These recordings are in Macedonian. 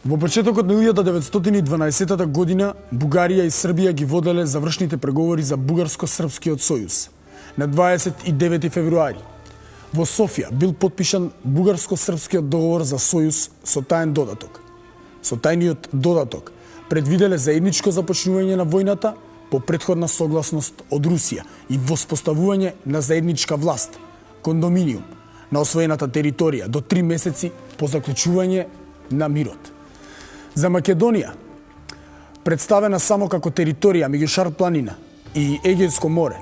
Во почетокот на 1912 година Бугарија и Србија ги воделе завршните преговори за Бугарско-српскиот сојуз. На 29 февруари во Софија бил потпишан Бугарско-српскиот договор за сојуз со таен додаток. Со тајниот додаток предвиделе заедничко започнување на војната по претходна согласност од Русија и воспоставување на заедничка власт, кондоминиум, на освоената територија до 3 месеци по заклучување на мирот. За Македонија, представена само како територија меѓу Шар планина и Егејско море,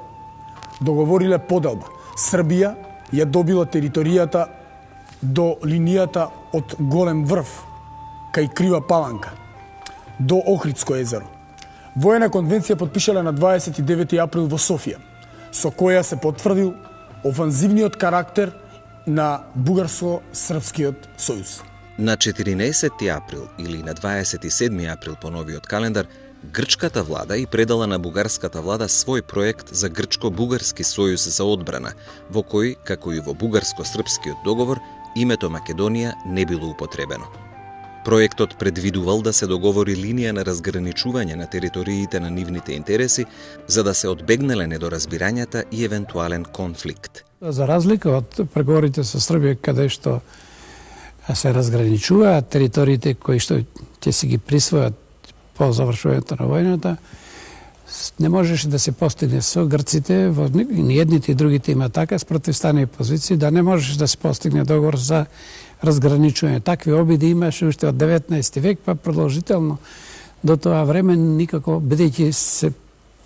договориле поделба. Србија ја добила територијата до линијата од Голем врв кај Крива Паланка до Охридско езеро. Воена конвенција подпишале на 29 април во Софија, со која се потврдил офанзивниот карактер на Бугарско-српскиот сојуз. На 14 април или на 27 април по новиот календар, грчката влада и предала на бугарската влада свој проект за грчко-бугарски сојуз за одбрана, во кој, како и во бугарско-српскиот договор, името Македонија не било употребено. Проектот предвидувал да се договори линија на разграничување на териториите на нивните интереси, за да се одбегнеле недоразбирањата и евентуален конфликт. За разлика од преговорите со Србија, каде што се разграничуваат териториите кои што ќе си ги присвојат по завршувањето на војната, не можеше да се постигне со грците, во ни едните и другите има така спротивстани позиции, да не можеше да се постигне договор за разграничување. Такви обиди имаше уште од 19 век, па продолжително до тоа време никако, бидејќи се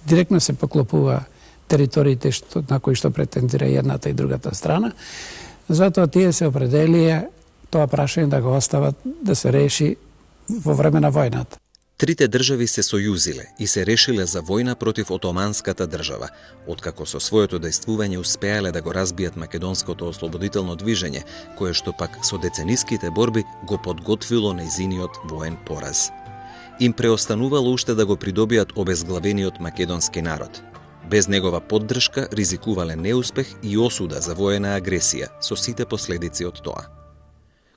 директно се поклопува териториите на кои што претендира едната и другата страна, затоа тие се определија тоа прашање да го остават да се реши во време на војната. Трите држави се сојузиле и се решиле за војна против Отоманската држава, откако со своето дејствување успеале да го разбијат македонското ослободително движење, кое што пак со децениските борби го подготвило нејзиниот воен пораз. Им преостанувало уште да го придобијат обезглавениот македонски народ. Без негова поддршка ризикувале неуспех и осуда за воена агресија, со сите последици од тоа.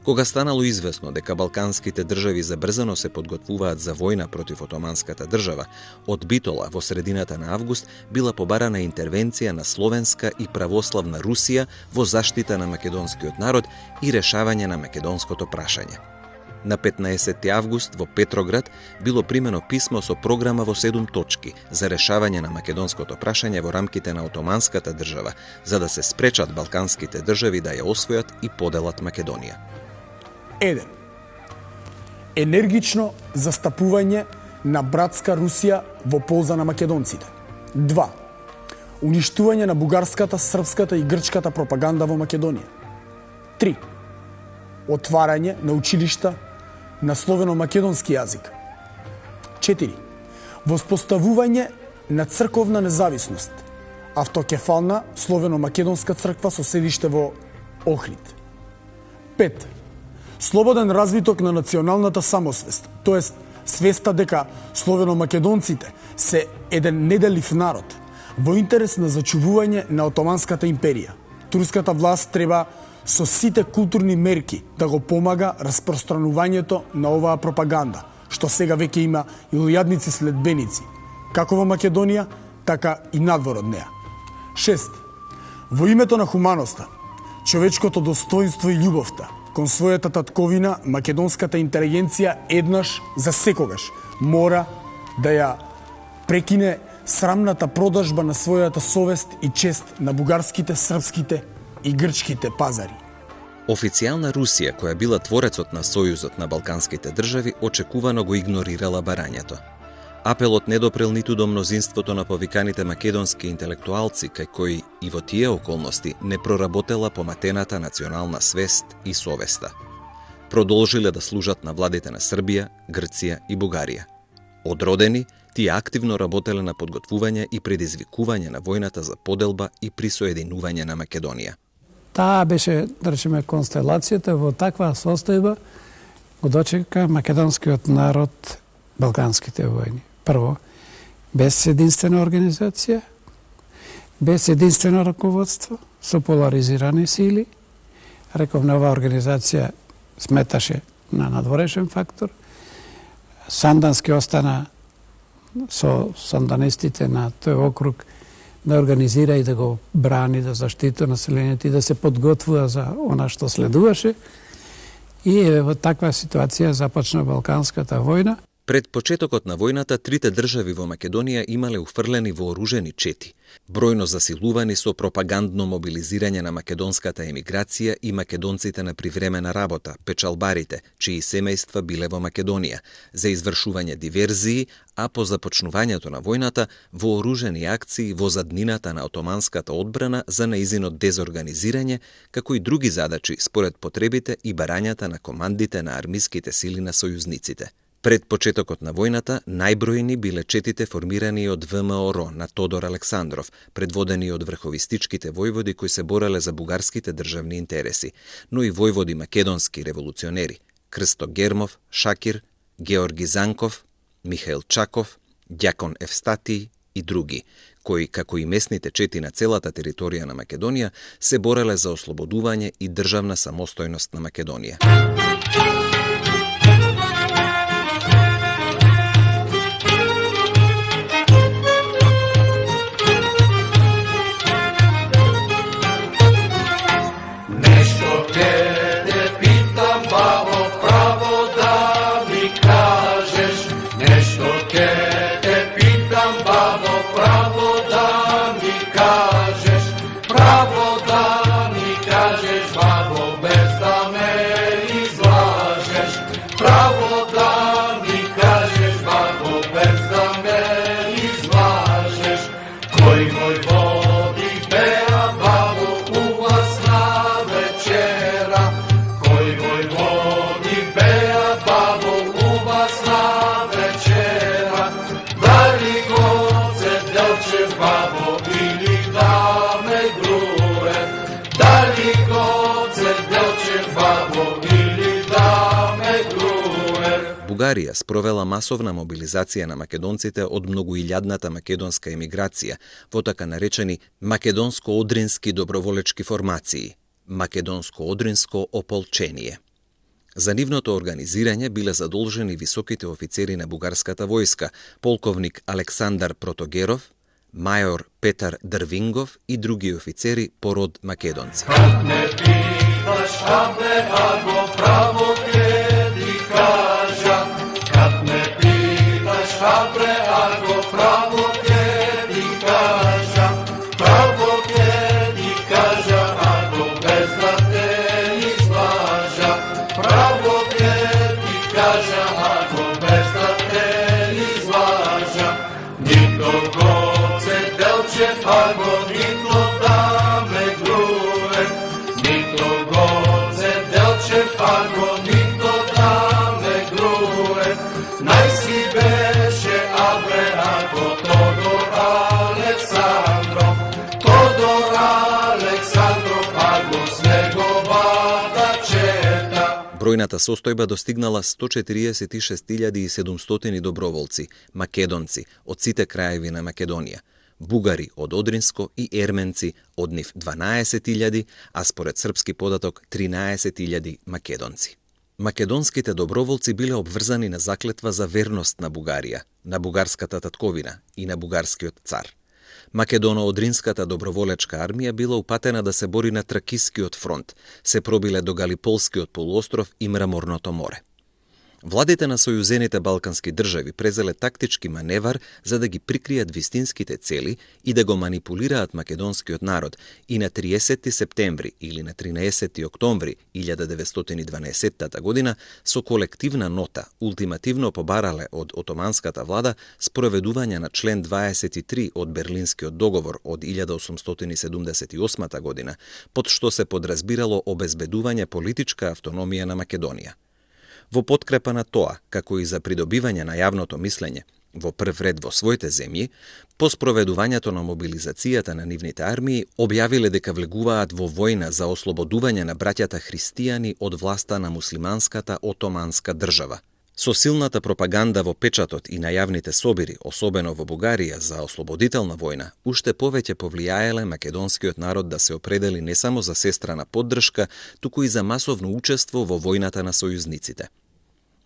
Кога станало известно дека балканските држави забрзано се подготвуваат за војна против Отоманската држава, од Битола во средината на август била побарана интервенција на словенска и православна Русија во заштита на македонскиот народ и решавање на македонското прашање. На 15 август во Петроград било примено писмо со програма во 7 точки за решавање на македонското прашање во рамките на Отоманската држава, за да се спречат балканските држави да ја освојат и поделат Македонија. 1. Енергично застапување на братска Русија во полза на македонците. 2. Уништување на бугарската, српската и грчката пропаганда во Македонија. 3. Отварање на училишта на словено-македонски јазик. 4. Воспоставување на црковна независност, автокефална словено-македонска црква со седиште во Охрид. 5. Слободен развиток на националната самосвест, тоест свеста дека словено-македонците се еден неделив народ во интерес на зачувување на Отоманската империја. Турската власт треба со сите културни мерки да го помага распространувањето на оваа пропаганда, што сега веќе има и лојадници следбеници, како во Македонија, така и надвор од неа. 6. Во името на хуманоста, човечкото достоинство и љубовта кон својата татковина, македонската интелигенција еднаш за секогаш мора да ја прекине срамната продажба на својата совест и чест на бугарските, српските и грчките пазари. Официјална Русија, која била творецот на сојузот на балканските држави, очекувано го игнорирала барањето. Апелот не допрел ниту до мнозинството на повиканите македонски интелектуалци, кај кои и во тие околности не проработела поматената национална свест и совеста. Продолжиле да служат на владите на Србија, Грција и Бугарија. Одродени, тие активно работеле на подготвување и предизвикување на војната за поделба и присоединување на Македонија. Таа беше, да речеме, констелацијата во таква состојба го дочека македонскиот народ балканските војни. Прво, без единствена организација, без единствено раководство, со поларизирани сили. Реков, оваа организација сметаше на надворешен фактор. Сандански остана со санданистите на тој округ да организира и да го брани, да заштити населението и да се подготвува за она што следуваше. И во таква ситуација започна Балканската војна. Пред почетокот на војната, трите држави во Македонија имале уфрлени вооружени чети, бројно засилувани со пропагандно мобилизирање на македонската емиграција и македонците на привремена работа, печалбарите, чии семејства биле во Македонија, за извршување диверзии, а по започнувањето на војната, вооружени акции во заднината на отоманската одбрана за неизинот дезорганизирање, како и други задачи според потребите и барањата на командите на армиските сили на сојузниците. Пред почетокот на војната, најбројни биле четите формирани од ВМРО на Тодор Александров, предводени од врховистичките војводи кои се бореле за бугарските државни интереси, но и војводи македонски револуционери – Крсто Гермов, Шакир, Георги Занков, Михаил Чаков, Дјакон Евстатиј и други, кои, како и местните чети на целата територија на Македонија, се бореле за ослободување и државна самостојност на Македонија. Бугарија спровела масовна мобилизација на македонците од многоилјадната македонска емиграција во така наречени македонско-одрински доброволечки формации, македонско-одринско ополчение. За нивното организирање биле задолжени високите офицери на бугарската војска, полковник Александар Протогеров, мајор Петар Дрвингов и други офицери по род македонци. Бројната состојба достигнала 146.700 доброволци, македонци од сите краеви на Македонија, бугари од Одринско и ерменци од нив 12.000, а според српски податок 13.000 македонци. Македонските доброволци биле обврзани на заклетва за верност на Бугарија, на бугарската татковина и на бугарскиот цар. Македоно-одринската доброволечка армија била упатена да се бори на Тракискиот фронт, се пробиле до Галиполскиот полуостров и Мраморното море. Владите на сојузените балкански држави презеле тактички маневар за да ги прикријат вистинските цели и да го манипулираат македонскиот народ и на 30 септември или на 13 октомври 1912 година со колективна нота ултимативно побарале од отоманската влада спроведување на член 23 од Берлинскиот договор од 1878 година, под што се подразбирало обезбедување политичка автономија на Македонија. Во подкрепа на тоа, како и за придобивање на јавното мислење, во прв ред во своите земји, по спроведувањето на мобилизацијата на нивните армии, објавиле дека влегуваат во војна за ослободување на браќата христијани од власта на муслиманската отоманска држава. Со силната пропаганда во печатот и на јавните собири, особено во Бугарија, за ослободителна војна, уште повеќе повлијаеле македонскиот народ да се определи не само за сестрана поддршка, туку и за масовно учество во војната на сојузниците.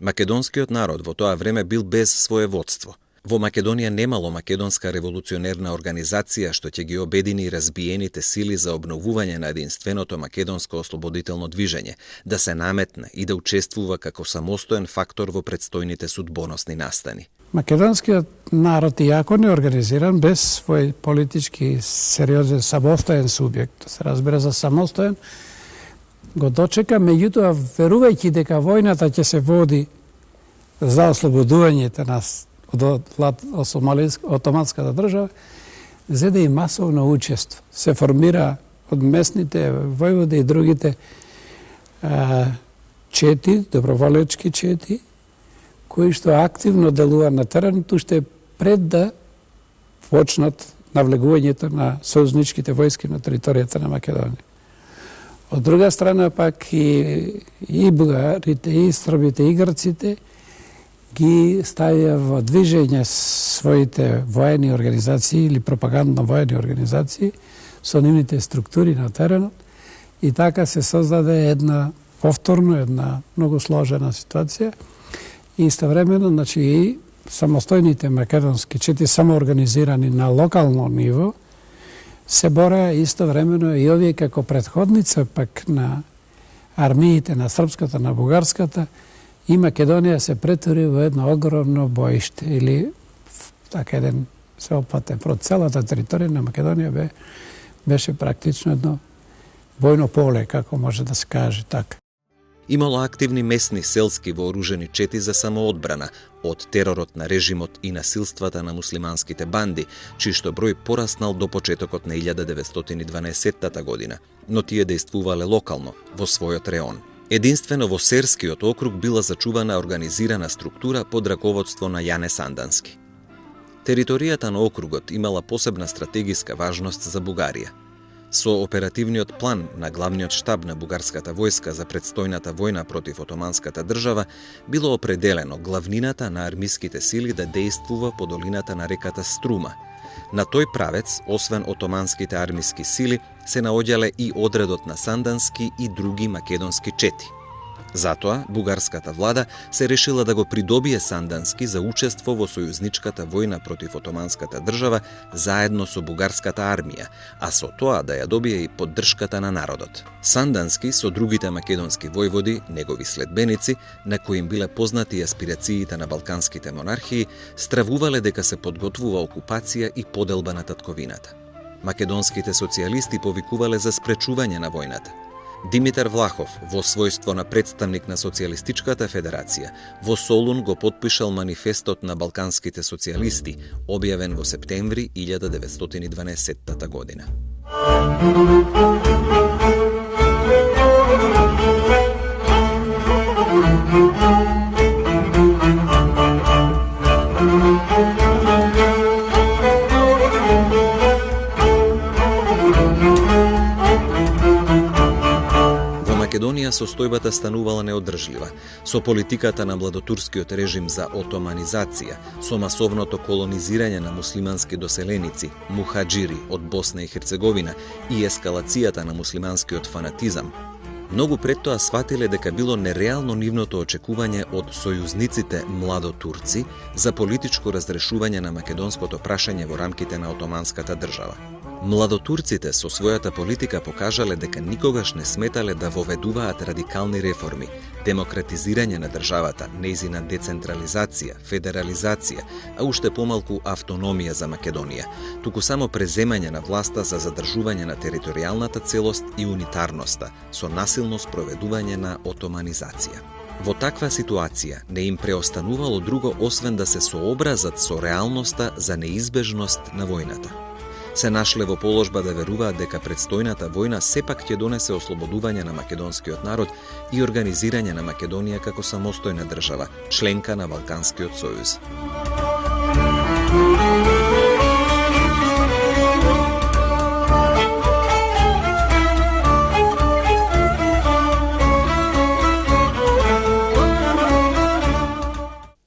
Македонскиот народ во тоа време бил без своеводство. Во Македонија немало македонска револуционерна организација што ќе ги обедини разбиените сили за обновување на единственото македонско ослободително движење, да се наметне и да учествува како самостоен фактор во предстојните судбоносни настани. Македонскиот народ, иако не организиран, без свој политички сериозен самостоен субјект, да се разбира за самостоен, го дочека, меѓутоа верувајќи дека војната ќе се води за ослободувањето на Отоманската држава, зеде и масовно учество. Се формира од местните војводи и другите чети, доброволечки чети, кои што активно делува на теренот уште пред да почнат навлегувањето на сојузничките војски на територијата на Македонија. Од друга страна пак и бугарите, и србите, и грците ги ставија во движење своите воени организации или пропагандно воени организации со нивните структури на теренот и така се создаде една многу сложена ситуација и истовремено, значи, и самостојните македонски чети самоорганизирани на локално ниво се бореа истовремено и овие како предходница пак на армиите на српската, на бугарската, и Македонија се претвори во едно огромно боиште или така еден сеопатен фронт. Целата територија на Македонија беше практично едно бојно поле, како може да се каже така. Имало активни местни селски вооружени чети за самоодбрана од теророт на режимот и насилствата на муслиманските банди, чиј што број пораснал до почетокот на 1912 година, но тие действувале локално, во својот реон. Единствено во Серскиот округ била зачувана организирана структура под раководство на Јане Сандански. Територијата на округот имала посебна стратегиска важност за Бугарија. Со оперативниот план на главниот штаб на бугарската војска за предстојната војна против Отоманската држава било определено главнината на армиските сили да действува по долината на реката Струма. На тој правец, освен отоманските армиски сили, се наоѓале и одредот на Сандански и други македонски чети. Затоа, бугарската влада се решила да го придобие Сандански за учество во сојузничката војна против Отоманската држава заедно со бугарската армија, а со тоа да ја добие и поддршката на народот. Сандански со другите македонски војводи, негови следбеници, на кои им биле познати аспирациите на балканските монархии, стравувале дека се подготвува окупација и поделба на татковината. Македонските социјалисти повикувале за спречување на војната. Димитар Влахов, во својство на представник на Социјалистичката федерација, во Солун го потпишал манифестот на балканските социјалисти, објавен во септември 1912 година. Македонија состојбата станувала неодржлива, со политиката на младотурскиот режим за отоманизација, со масовното колонизирање на муслимански доселеници, мухаџири од Босна и Херцеговина и ескалацијата на муслиманскиот фанатизам. Многу пред тоа сватиле дека било нереално нивното очекување од сојузниците младотурци за политичко разрешување на македонското прашање во рамките на Отоманската држава. Младотурците со својата политика покажале дека никогаш не сметале да воведуваат радикални реформи, демократизирање на државата, нејзина децентрализација, федерализација, а уште помалку автономија за Македонија, туку само преземање на власта за задржување на територијалната целост и унитарноста, со насилно спроведување на отоманизација. Во таква ситуација не им преостанувало друго освен да се сообразат со реалноста за неизбежност на војната. Се нашле во положба да веруваат дека предстојната војна сепак ќе донесе ослободување на македонскиот народ и организирање на Македонија како самостојна држава, членка на Балканскиот сојуз.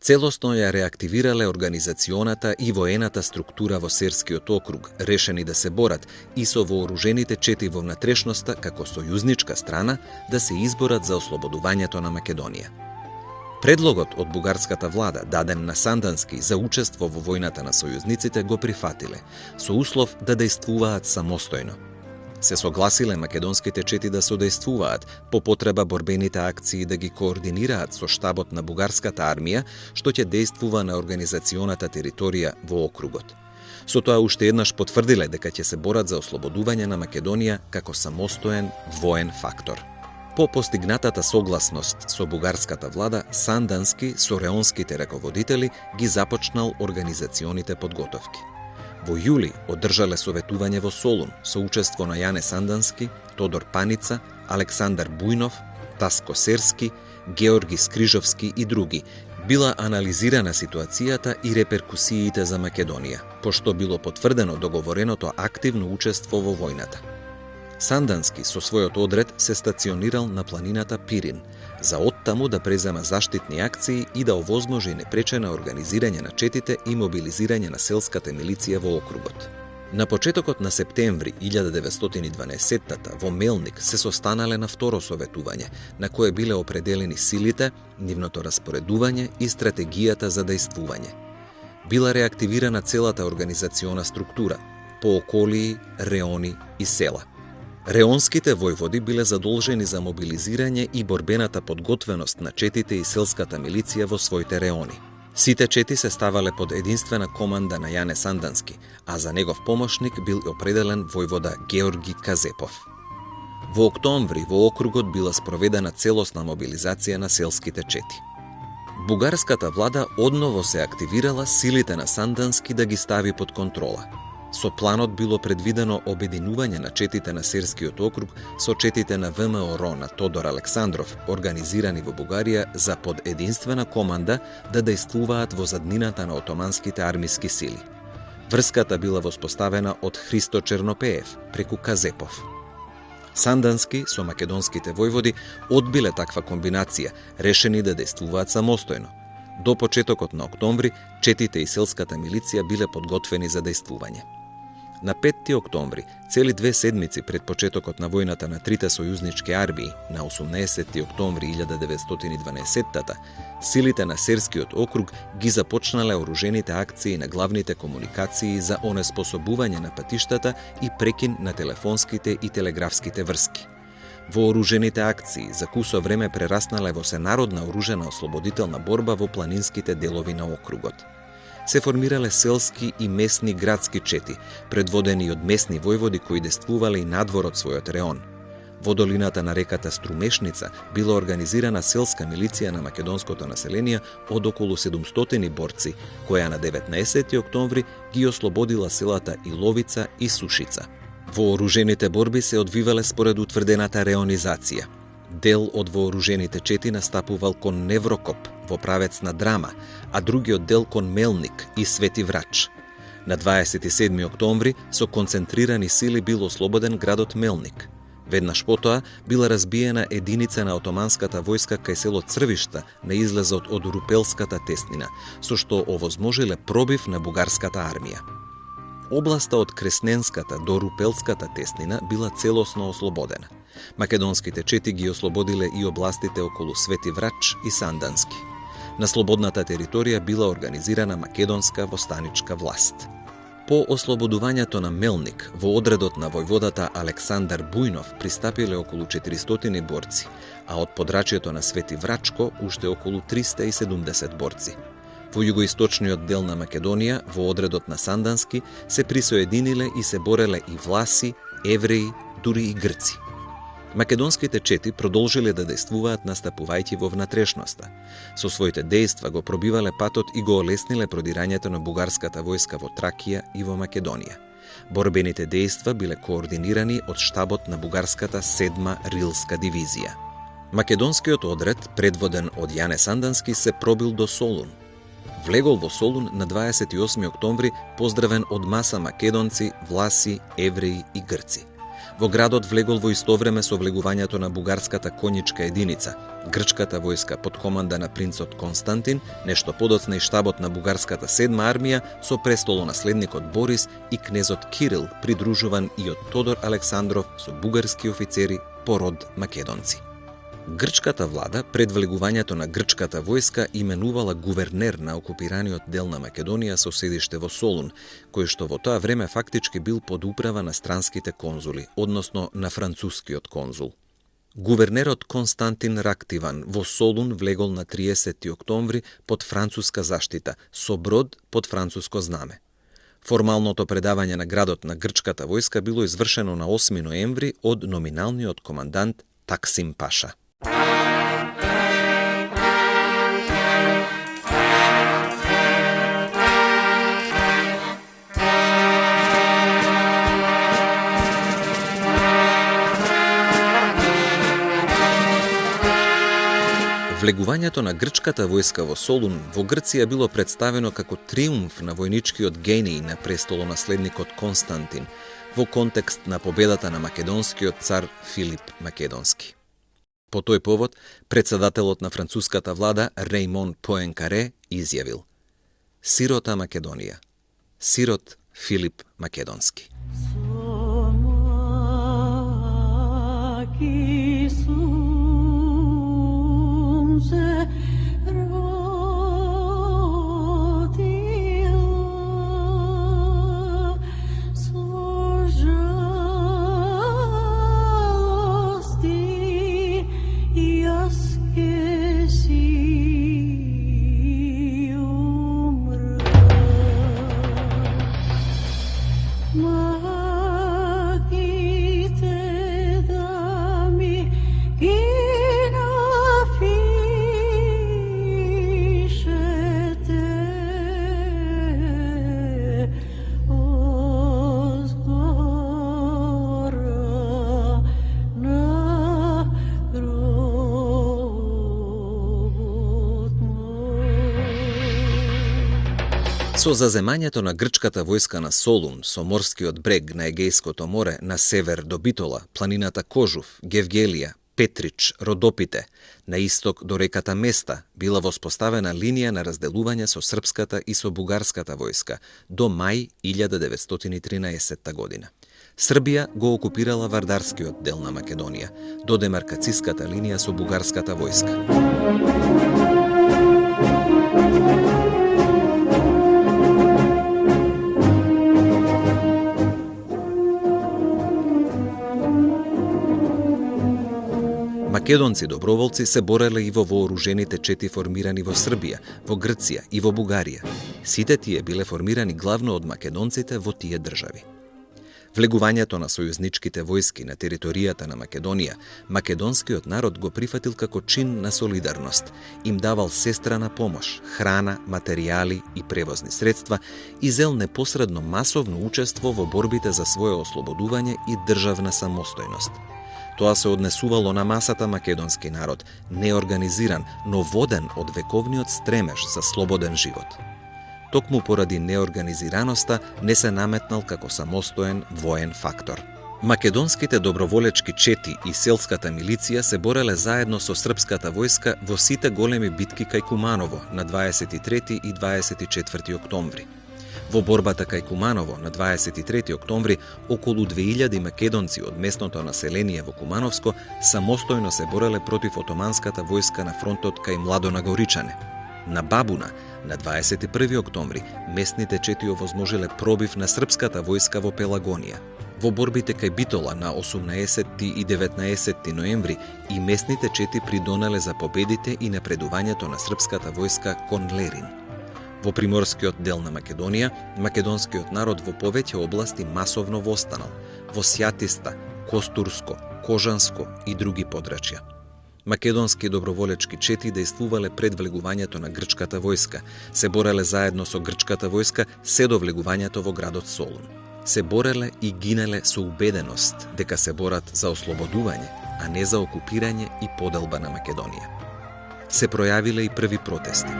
Целосно ја реактивирале организационата и воената структура во Серскиот округ, решени да се борат и со вооружените чети во внатрешноста како сојузничка страна да се изборат за ослободувањето на Македонија. Предлогот од бугарската влада, даден на Сандански за учество во војната на сојузниците, го прифатиле, со услов да дејствуваат самостојно. Се согласиле македонските чети да содействуваат, по потреба борбените акции да ги координираат со штабот на бугарската армија, што ќе дејствува на организационата територија во округот. Со тоа уште еднаш потврдиле дека ќе се борат за ослободување на Македонија како самостоен воен фактор. По постигнатата согласност со бугарската влада, Сандански со реонските раководители ги започнал организационите подготовки. Во јули одржале советување во Солун со учество на Јане Сандански, Тодор Паница, Александар Бујнов, Таско Серски, Георги Скрижовски и други. Била анализирана ситуацијата и реперкусиите за Македонија, пошто било потврдено договореното активно учество во војната. Сандански со својот одред се стационирал на планината Пирин, за оттаму да презема заштитни акции и да овозможи непречено организирање на четите и мобилизирање на селската милиција во округот. На почетокот на септември 1912 во Мелник се состанале на второ советување, на кое биле определени силите, нивното распоредување и стратегијата за дејствување. Била реактивирана целата организациона структура по околии, реони и села. Реонските војводи биле задолжени за мобилизирање и борбената подготвеност на четите и селската милиција во своите реони. Сите чети се ставале под единствена команда на Јане Сандански, а за негов помошник бил определен војвода Георги Казепов. Во октомври во округот била спроведена целосна мобилизација на селските чети. Бугарската влада одново се активирала силите на Сандански да ги стави под контрола. Со планот било предвидено обединување на четите на Серскиот округ со четите на ВМРО на Тодор Александров, организирани во Бугарија за под единствена команда да дејствуваат во заднината на отоманските армиски сили. Врската била воспоставена од Христо Чернопеев преку Казепов. Сандански со македонските војводи одбиле таква комбинација, решени да дејствуваат самостојно. До почетокот на октомври, четите и селската милиција биле подготвени за дејствување. На 5 октомври, цели 2 седмици пред почетокот на војната на трите сојузнички армии, на 18 октомври 1912, силите на Серскиот округ ги започнале оружените акции на главните комуникации за онеспособување на патиштата и прекин на телефонските и телеграфските врски. Вооружените акции за кусо време прераснале во сенародна оружена ослободителна борба во планинските делови на округот. Се формирале селски и местни градски чети, предводени од местни војводи кои действувале и надвор од својот реон. Во долината на реката Струмешница била организирана селска милиција на македонското население од околу 700 борци, која на 19 октомври ги ослободила селата Иловица и Сушица. Вооружените борби се одвивале според утврдената реонизација. Дел од вооружените чети настапувал кон Неврокоп во правец на Драма, а другиот дел кон Мелник и Свети Врач. На 27 октомври со концентрирани сили бил ослободен градот Мелник. Веднаш потоа била разбиена единица на отоманската војска кај село Црвишта на излезот од Рупелската теснина, со што овозможиле пробив на бугарската армија. Областа од Кресненската до Рупелската теснина била целосно ослободена. Македонските чети ги ослободиле и областите околу Свети Врач и Сандански. На слободната територија била организирана македонска востаничка власт. По ослободувањето на Мелник, во одредот на војводата Александар Бујнов пристапиле околу 400 борци, а од подрачјето на Свети Врачко уште околу 370 борци. Во југоисточниот дел на Македонија, во одредот на Сандански, се присоединиле и се бореле и власи, евреи, дури и грци. Македонските чети продолжиле да дејствуваат настапувајќи во внатрешноста. Со своите дејства го пробивале патот и го олесниле продирањето на бугарската војска во Тракија и во Македонија. Борбените дејства биле координирани од штабот на бугарската 7-ма рилска дивизија. Македонскиот одред, предводен од Јане Сандански, се пробил до Солун. Влегол во Солун на 28 октомври, поздравен од маса македонци, власи, евреи и грци. Во градот влегол во исто време со влегувањето на бугарската конјичка единица, грчката војска под команда на принцот Константин, нешто подоцна и штабот на бугарската 7-ма армија со престолонаследникот Борис и кнезот Кирил, придружуван и од Тодор Александров со бугарски офицери по род македонци. Грчката влада пред влегувањето на грчката војска именувала гувернер на окупираниот дел на Македонија со седиште во Солун, кој што во тоа време фактички бил под управа на странските конзули, односно на францускиот конзул. Гувернерот Константин Рактиван во Солун влегол на 30 октомври под француска заштита, со брод под француско знаме. Формалното предавање на градот на грчката војска било извршено на 8 ноември од номиналниот командант Таксим Паша. Влегувањето на грчката војска во Солун во Грција било представено како триумф на војничкиот гениј на престолонаследникот Константин во контекст на победата на македонскиот цар Филип Македонски. По тој повод, председателот на француската влада Реймон Поенкаре изјавил: "Сирота Македонија, сирот Филип Македонски." Со заземањето на грчката војска на Солун, со морскиот брег на Егејското море на север до Битола, планината Кожув, Гевгелија, Петрич, Родопите, на исток до реката Места, била воспоставена линија на разделување со српската и со бугарската војска до мај 1913 година. Србија го окупирала вардарскиот дел на Македонија, до демаркациската линија со бугарската војска. Македонци доброволци се бореле и во вооружените чети формирани во Србија, во Грција и во Бугарија. Сите тие биле формирани главно од македонците во тие држави. Влегувањето на сојузничките војски на територијата на Македонија, македонскиот народ го прифатил како чин на солидарност, им давал сестрана помош, храна, материјали и превозни средства и зел непосредно масовно учество во борбите за свое ослободување и државна самостојност. Тоа се однесувало на масата македонски народ, неорганизиран, но воден од вековниот стремеж за слободен живот. Токму поради неорганизираноста не се наметнал како самостоен воен фактор. Македонските доброволечки чети и селската милиција се бореле заедно со српската војска во сите големи битки кај Куманово на 23 и 24 октомври. Во борбата кај Куманово на 23 октомври околу 2000 македонци од местното население во Кумановско самостојно се бореле против отоманската војска на фронтот кај Младонагоричане. На Бабуна на 21 октомври местните чети овозможиле пробив на српската војска во Пелагонија. Во борбите кај Битола на 18 и 19 ноември и местните чети придонеле за победите и напредувањето на српската војска кон Лерин. Во приморскиот дел на Македонија, македонскиот народ во повеќе области масовно востанал, во Сјатиста, Костурско, Кожанско и други подрачја. Македонски доброволечки чети дејствувале пред влегувањето на грчката војска, се бореле заедно со грчката војска се до влегувањето во градот Солун. Се бореле и гинеле со убеденост дека се борат за ослободување, а не за окупирање и поделба на Македонија. Се пројавиле и први протести.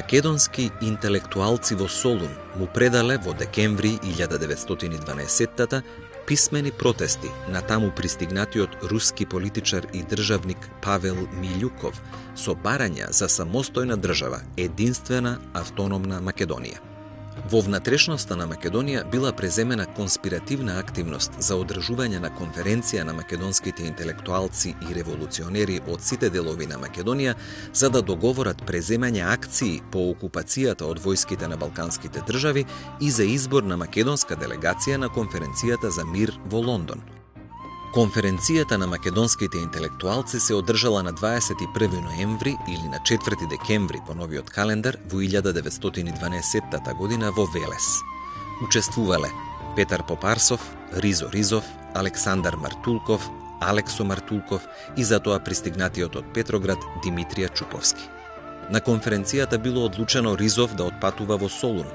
Македонски интелектуалци во Солун му предале во декември 1912 писмени протести на таму пристигнатиот руски политичар и државник Павел Милјуков со барања за самостојна држава, единствена автономна Македонија. Во внатрешноста на Македонија била преземена конспиративна активност за одржување на конференција на македонските интелектуалци и револуционери од сите делови на Македонија за да договорат преземање акции по окупацијата од војските на балканските држави и за избор на македонска делегација на конференцијата за мир во Лондон. Конференцијата на македонските интелектуалци се одржала на 21 ноември или на 4 декември по новиот календар во 1912 година во Велес. Учествувале Петар Попарсов, Ризо Ризов, Александар Мартулков, Алексо Мартулков и затоа пристигнатиот од Петроград Димитрија Чуповски. На конференцијата било одлучено Ризов да отпатува во Солун,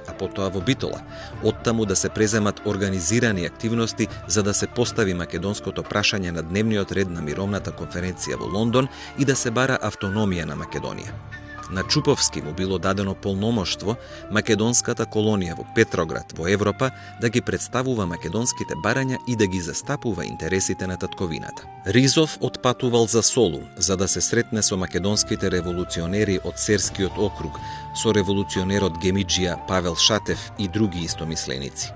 а потоа во Битола, оттаму да се преземат организирани активности за да се постави македонското прашање на дневниот ред на мировната конференција во Лондон и да се бара автономија на Македонија. На Чуповски му било дадено полномоштво македонската колонија во Петроград во Европа да ги представува македонските барања и да ги застапува интересите на татковината. Ризов отпатувал за Солун за да се сретне со македонските револуционери од Серскиот округ, со револуционерот Гемиџија Павел Шатев и други истомисленици.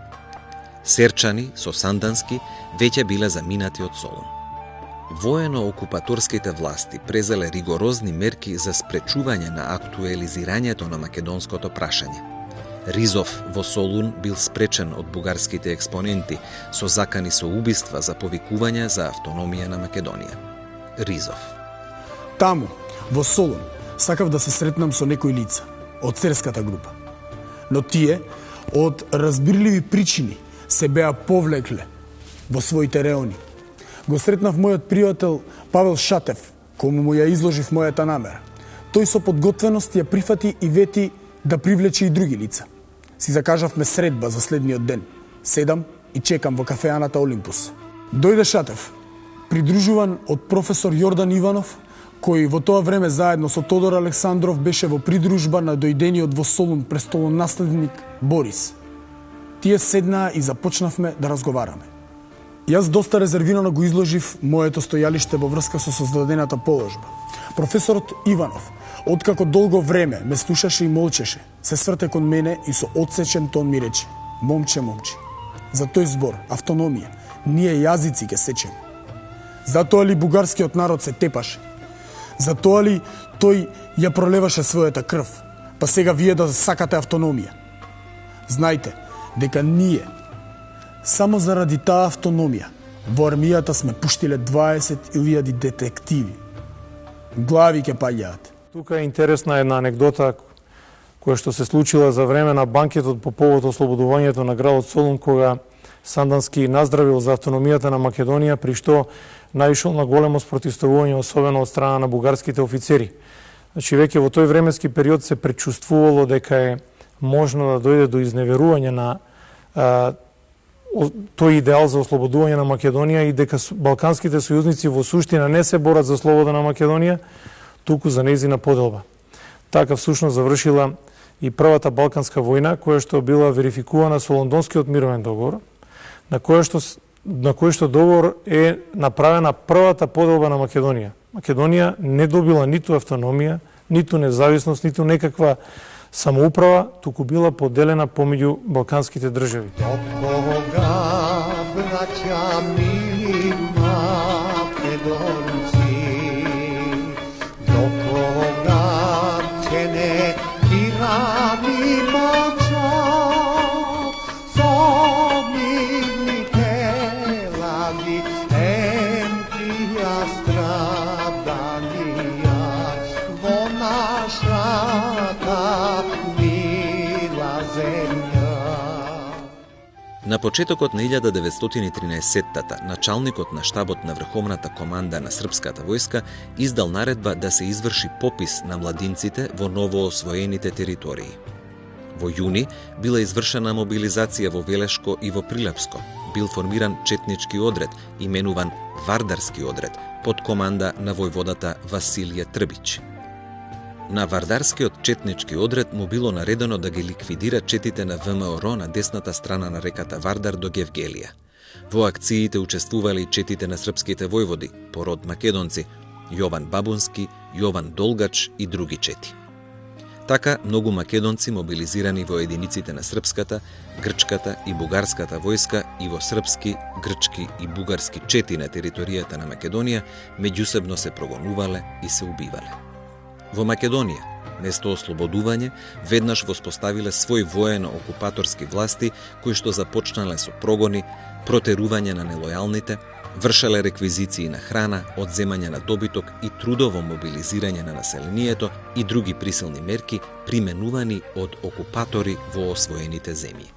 Серчани со Сандански веќе биле заминати од Солун. Воено-окупаторските власти презеле ригорозни мерки за спречување на актуелизирањето на македонското прашање. Ризов во Солун бил спречен од бугарските експоненти со закани со убиства за повикување за автономија на Македонија. Ризов. Таму, во Солун, сакав да се сретнам со некои лица од церската група. Но тие, од разбирливи причини, се беа повлекле во своите реони. Го сретнав мојот пријател Павел Шатев, кому му ја изложив мојата намера. Тој со подготвеност ја прифати и вети да привлече и други лица. Си закажавме средба за следниот ден. Седам и чекам во кафеаната Олимпус. Дојде Шатев, придружуван од професор Јордан Иванов, кој во тоа време заедно со Тодор Александров беше во придружба на дојдениот во Солун престолонаследник Борис. Тие седнаа и започнавме да разговараме. Јас доста резервирано го изложив моето стојалиште во врска со создадената положба. Професорот Иванов, откако долго време ме слушаше и молчеше, се сврте кон мене и со отсечен тон ми рече: "Момче, за тој збор, автономија, ние јазици ке сечеме. Затоа ли бугарскиот народ се тепаше? Затоа ли тој ја пролеваше својата крв? Па сега вие да сакате автономија? Знајте дека ние само заради таа автономија во армијата сме пуштиле 20.000 детективи. Глави ке паѓаат." Тука е интересна една анегдота која што се случила за време на банкетот по повод ослободувањето на градот Солун, кога Сандански наздравил за автономијата на Македонија, при што наишол на големо спротивставување, особено од страна на бугарските офицери. Значи, веќе во тој временски период се пречувствувало дека е можно да дојде до изневерување на тој идеал за ослободување на Македонија и дека балканските сојузници во суштина не се борат за слобода на Македонија, туку за нејзина поделба. Така всушност завршила и првата Балканска војна, која што била верификувана со Лондонскиот мировен договор, на кој што договор е направена првата поделба на Македонија. Македонија не добила ниту автономија, ниту независност, ниту некаква самоуправа, туку била поделена помеѓу балканските држави. До кога, браќа мили македонци, до кога ќе не бирами мълчат, со милите лади, емтија страданија, во нашата мила земја. На почетокот на 1913-тата, началникот на штабот на Врховната команда на српската војска издал наредба да се изврши попис на младинците во новоосвоените територии. Во јуни била извршена мобилизација во Велешко и во Прилепско. Бил формиран четнички одред, именуван Вардарски одред, под команда на војводата Василije Трбич. На Вардарскиот четнички одред му било наредено да ги ликвидира четите на ВМРО на десната страна на реката Вардар до Гевгелија. Во акциите учествувале и четите на српските војводи, по род македонци, Јован Бабунски, Јован Долгач и други чети. Така, многу македонци мобилизирани во единиците на српската, грчката и бугарската војска и во српски, грчки и бугарски чети на територијата на Македонија, меѓусебно се прогонувале и се убивале. Во Македонија, место ослободување, веднаш воспоставиле свој воено-окупаторски власти, кои што започнале со прогони, протерување на нелојалните, вршеле реквизиции на храна, одземање на добиток и трудово мобилизирање на населението и други присилни мерки применувани од окупатори во освоените земји.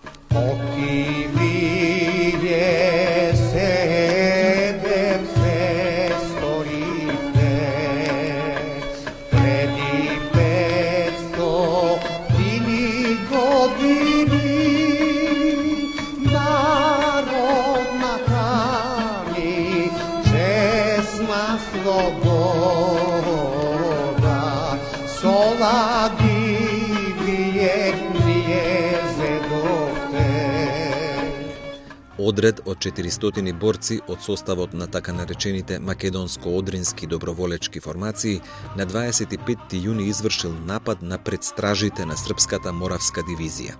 Одред од 400 борци од составот на така наречените македонско-одрински доброволечки формации на 25 јуни извршил напад на предстражите на српската Моравска дивизија.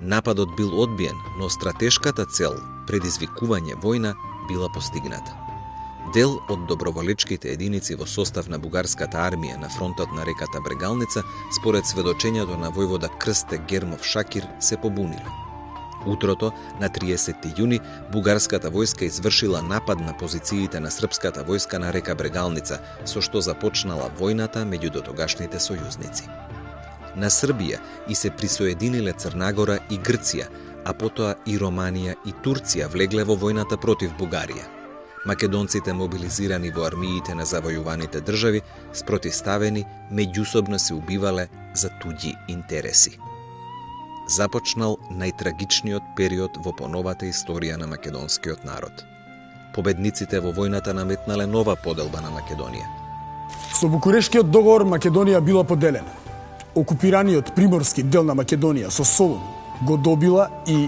Нападот бил одбиен, но стратешката цел, предизвикување војна, била постигната. Дел од доброволечките единици во состав на бугарската армија на фронтот на реката Брегалница, според сведочењето на војвода Крсте Гермов Шакир, се побуниле. Утрото, на 30 јуни, бугарската војска извршила напад на позициите на српската војска на река Брегалница, со што започнала војната меѓу дотогашните сојузници. На Србија и се присоединиле Црнагора и Грција, а потоа и Романија и Турција влегле во војната против Бугарија. Македонците мобилизирани во армиите на завојуваните држави, спротивставени, меѓусобно се убивале за туѓи интереси. Започнал најтрагичниот период во поновата историја на македонскиот народ. Победниците во војната наметнале нова поделба на Македонија. Со Букурешкиот договор Македонија била поделена. Окупираниот приморски дел на Македонија со Солун го добила и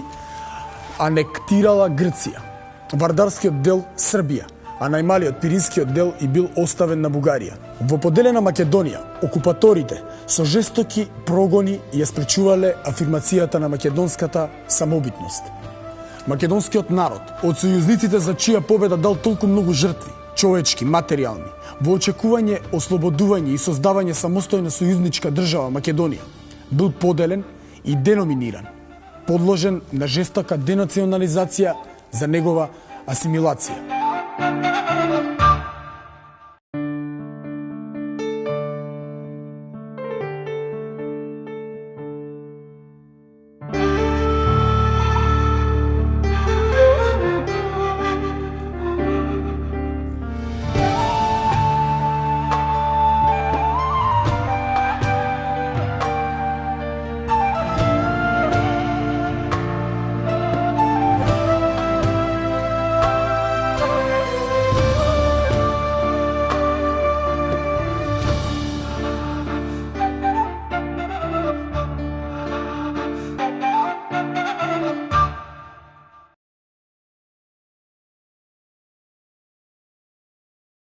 анектирала Грција. Вардарскиот дел Србија, а најмалиот пиринскиот дел и бил оставен на Бугарија. Во поделена Македонија, окупаторите со жестоки прогони ја спречувале афирмацијата на македонската самобитност. Македонскиот народ, од сојузниците за чија победа дал толку многу жртви, човечки, материјални, во очекување ослободување и создавање самостојна сојузничка држава Македонија, бил поделен и деноминиран, подложен на жестока денационализација за негова асимилација.